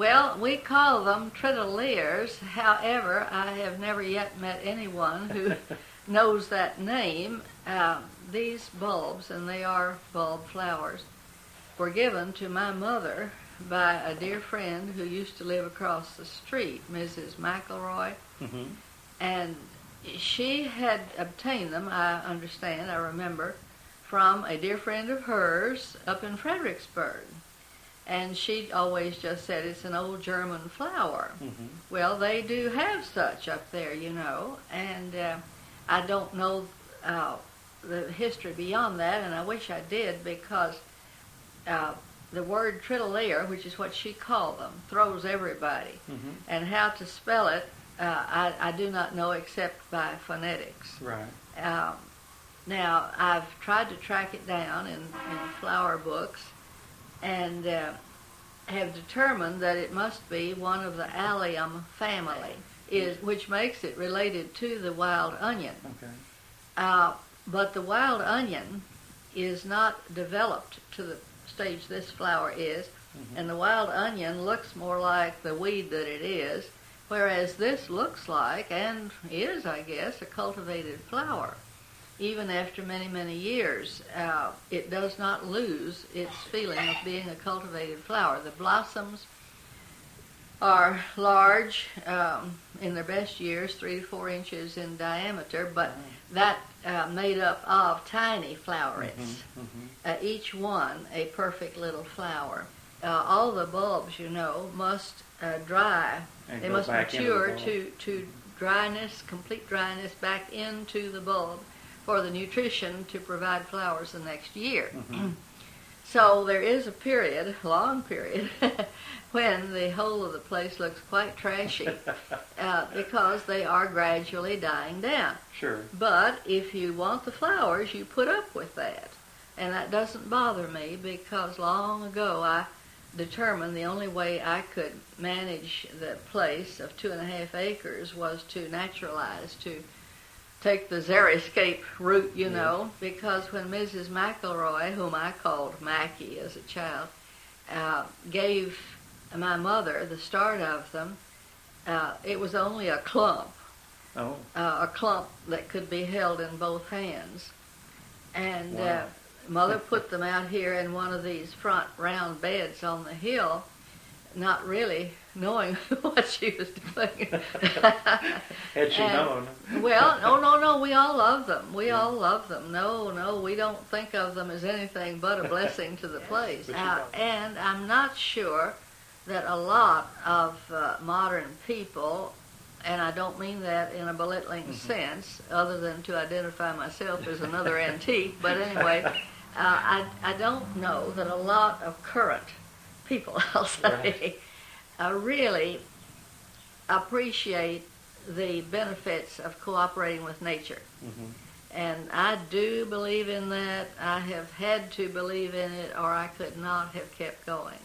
Well, we call them triteleers. However, I have never yet met anyone who knows that name. These bulbs, and they are bulb flowers, were given to my mother by a dear friend who used to live across the street, Mrs. McElroy. Mm-hmm. And she had obtained them, I understand, I remember, from a dear friend of hers up in Fredericksburg. And she'd always just said it's an old German flower. Mm-hmm. Well, they do have such up there, you know, and I don't know the history beyond that, and I wish I did, because the word triteleer, which is what she called them, throws everybody. Mm-hmm. And how to spell it, I do not know except by phonetics. Right. Now, I've tried to track it down in flower books, and have determined that it must be one of the allium family, which makes it related to the wild onion. Okay. But the wild onion is not developed to the stage this flower is, Mm-hmm. and the wild onion looks more like the weed that it is, whereas this looks like, and is, I guess, a cultivated flower. Even after many, many years, it does not lose its feeling of being a cultivated flower. The blossoms are large, in their best years, 3 to 4 inches in diameter, but that made up of tiny flowerets, each one a perfect little flower. All the bulbs, you know, must dry. And they go must back into the mature bulb. to dryness, complete dryness, back into the bulb for the nutrition to provide flowers the next year. Mm-hmm. So there is a period, long period, when the whole of the place looks quite trashy because they are gradually dying down. Sure. But if you want the flowers, you put up with that. And that doesn't bother me, because long ago I determined the only way I could manage the place of 2.5 acres was to naturalize, to take the xeriscape route, you know, because when Mrs. McElroy, whom I called Mackie as a child, gave my mother the start of them, it was only a clump. Oh. A clump that could be held in both hands. And Wow. Mother put them out here in one of these front round beds on the hill, not really knowing what she was doing. Had she known. Well, no, we all love them. We all love them. No, we don't think of them as anything but a blessing to the place. And I'm not sure that a lot of modern people, and I don't mean that in a belittling sense, other than to identify myself as another antique, but anyway, I don't know that a lot of current people, I'll say, really appreciate the benefits of cooperating with nature. Mm-hmm. And I do believe in that. I have had to believe in it, or I could not have kept going.